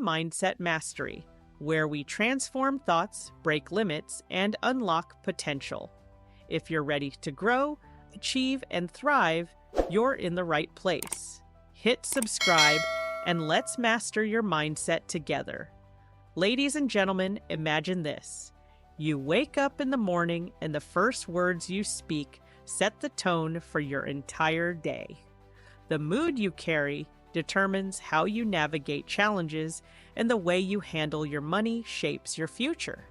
Mindset Mastery, where we transform thoughts, break limits, and unlock potential. If you're ready to grow, achieve, and thrive, you're in the right place. Hit subscribe, and let's master your mindset together. Ladies and gentlemen, imagine this. You wake up in the morning, and the first words you speak set the tone for your entire day. The mood you carry determines how you navigate challenges, and the way you handle your money shapes your future.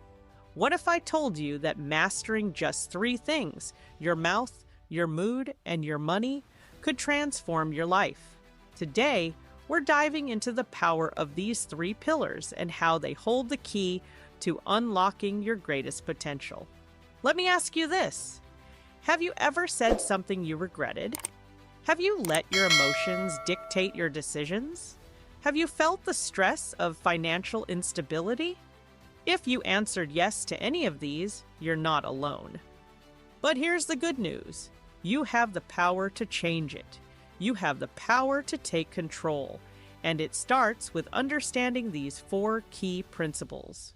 What if I told you that mastering just 3 things, your mouth, your mood, and your money, could transform your life? Today, we're diving into the power of these 3 pillars and how they hold the key to unlocking your greatest potential. Let me ask you this. Have you ever said something you regretted? Have you let your emotions dictate your decisions? Have you felt the stress of financial instability? If you answered yes to any of these, you're not alone. But here's the good news. You have the power to change it. You have the power to take control, and it starts with understanding these 4 key principles.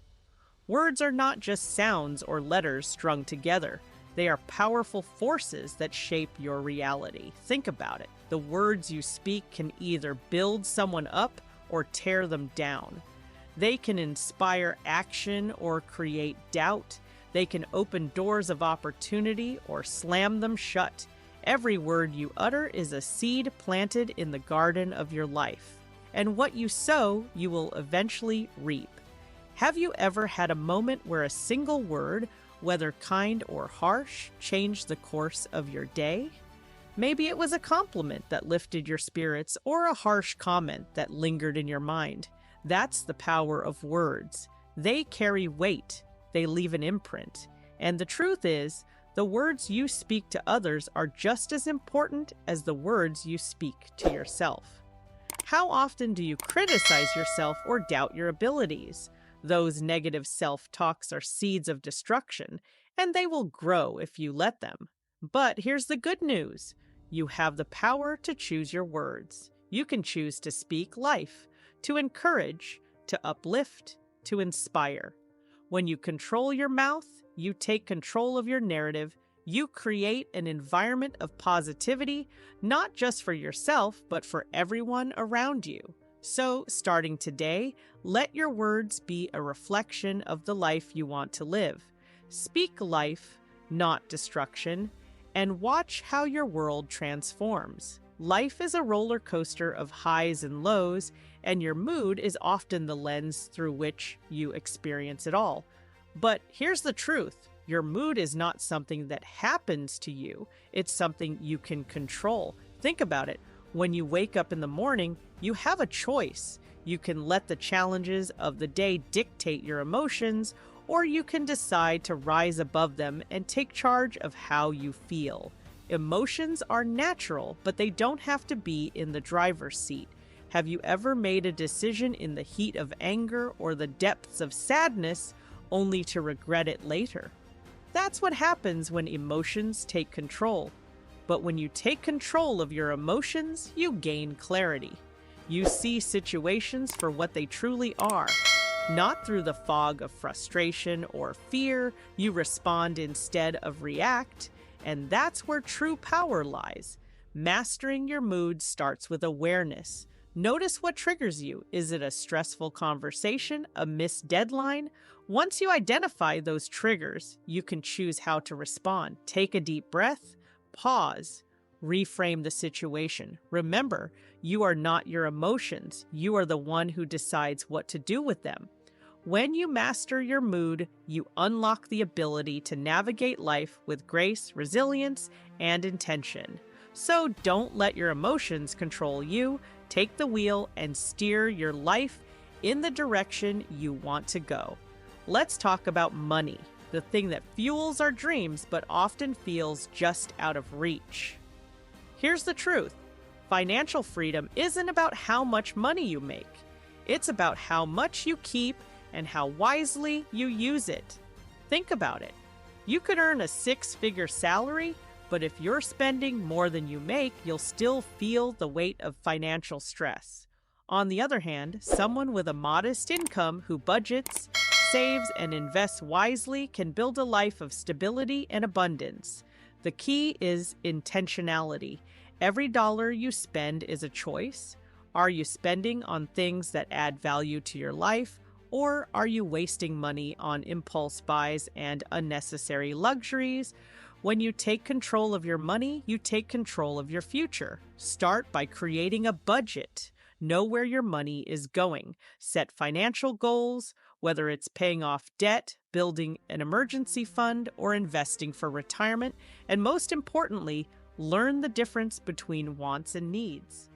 Words are not just sounds or letters strung together. They are powerful forces that shape your reality. Think about it. The words you speak can either build someone up or tear them down. They can inspire action or create doubt. They can open doors of opportunity or slam them shut. Every word you utter is a seed planted in the garden of your life. And what you sow, you will eventually reap. Have you ever had a moment where a single word, whether kind or harsh, changed the course of your day? Maybe it was a compliment that lifted your spirits or a harsh comment that lingered in your mind. That's the power of words. They carry weight. They leave an imprint. And the truth is, the words you speak to others are just as important as the words you speak to yourself. How often do you criticize yourself or doubt your abilities? Those negative self-talks are seeds of destruction, and they will grow if you let them. But here's the good news. You have the power to choose your words. You can choose to speak life, to encourage, to uplift, to inspire. When you control your mouth, you take control of your narrative. You create an environment of positivity, not just for yourself, but for everyone around you. So, starting today, let your words be a reflection of the life you want to live. Speak life, not destruction, and watch how your world transforms. Life is a roller coaster of highs and lows, and your mood is often the lens through which you experience it all. But here's the truth. Your mood is not something that happens to you. It's something you can control. Think about it. When you wake up in the morning, you have a choice. You can let the challenges of the day dictate your emotions, or you can decide to rise above them and take charge of how you feel. Emotions are natural, but they don't have to be in the driver's seat. Have you ever made a decision in the heat of anger or the depths of sadness only to regret it later? That's what happens when emotions take control. But when you take control of your emotions, you gain clarity. You see situations for what they truly are. Not through the fog of frustration or fear, you respond instead of react. And that's where true power lies. Mastering your mood starts with awareness. Notice what triggers you. Is it a stressful conversation, a missed deadline? Once you identify those triggers, you can choose how to respond. Take a deep breath, pause, reframe the situation. Remember, you are not your emotions. You are the one who decides what to do with them. When you master your mood, you unlock the ability to navigate life with grace, resilience, and intention. So don't let your emotions control you. Take the wheel and steer your life in the direction you want to go. Let's talk about money, the thing that fuels our dreams but often feels just out of reach. Here's the truth. Financial freedom isn't about how much money you make. It's about how much you keep and how wisely you use it. Think about it. You could earn a 6-figure salary, but if you're spending more than you make, you'll still feel the weight of financial stress. On the other hand, someone with a modest income who budgets, saves, and invests wisely can build a life of stability and abundance. The key is intentionality. Every dollar you spend is a choice. Are you spending on things that add value to your life, or are you wasting money on impulse buys and unnecessary luxuries? When you take control of your money, you take control of your future. Start by creating a budget. Know where your money is going. Set financial goals, whether it's paying off debt, building an emergency fund, or investing for retirement. And most importantly, learn the difference between wants and needs.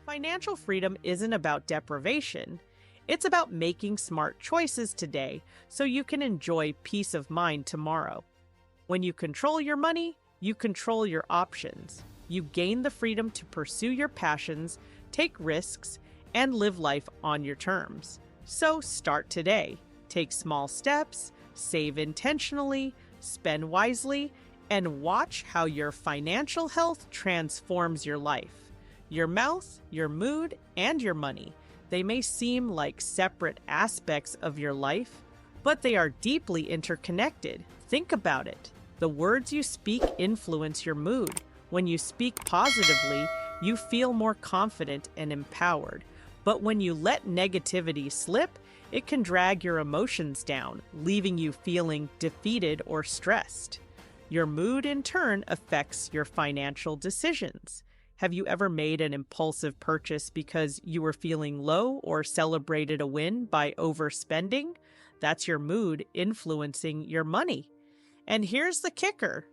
Financial freedom isn't about deprivation. It's about making smart choices today so you can enjoy peace of mind tomorrow. When you control your money, you control your options. You gain the freedom to pursue your passions, take risks, and live life on your terms. So start today. Take small steps, save intentionally, spend wisely, and watch how your financial health transforms your life. Your mouth, your mood, and your money. They may seem like separate aspects of your life, but they are deeply interconnected. Think about it. The words you speak influence your mood. When you speak positively, you feel more confident and empowered. But when you let negativity slip, it can drag your emotions down, leaving you feeling defeated or stressed. Your mood, in turn, affects your financial decisions. Have you ever made an impulsive purchase because you were feeling low or celebrated a win by overspending? That's your mood influencing your money. And here's the kicker.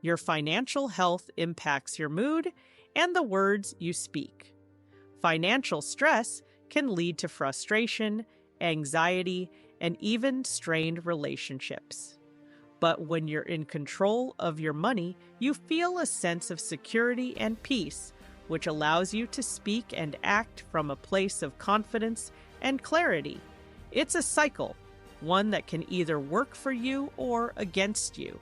Your financial health impacts your mood and the words you speak. Financial stress can lead to frustration, anxiety, and even strained relationships. But when you're in control of your money, you feel a sense of security and peace, which allows you to speak and act from a place of confidence and clarity. It's a cycle, one that can either work for you or against you.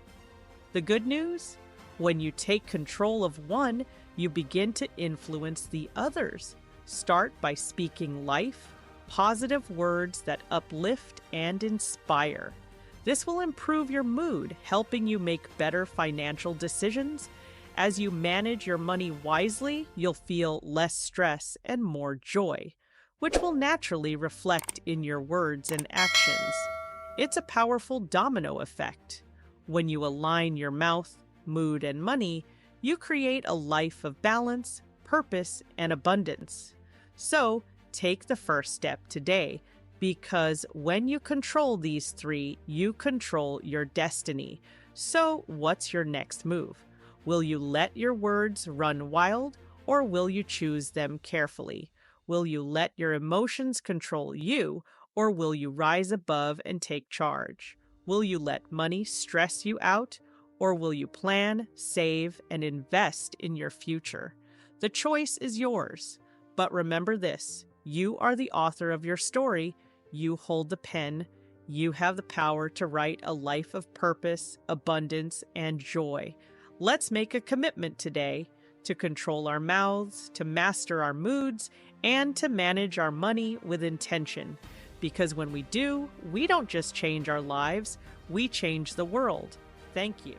The good news? When you take control of one, you begin to influence the others. Start by speaking life, positive words that uplift and inspire. This will improve your mood, helping you make better financial decisions. As you manage your money wisely, you'll feel less stress and more joy, which will naturally reflect in your words and actions. It's a powerful domino effect. When you align your mouth, mood, and money, you create a life of balance, purpose, and abundance. So, take the first step today, because when you control these three, you control your destiny. So, what's your next move? Will you let your words run wild, or will you choose them carefully? Will you let your emotions control you, or will you rise above and take charge? Will you let money stress you out, or will you plan, save, and invest in your future? The choice is yours. But remember this, you are the author of your story. You hold the pen. You have the power to write a life of purpose, abundance, and joy. Let's make a commitment today to control our mouths, to master our moods, and to manage our money with intention. Because when we do, we don't just change our lives, we change the world. Thank you.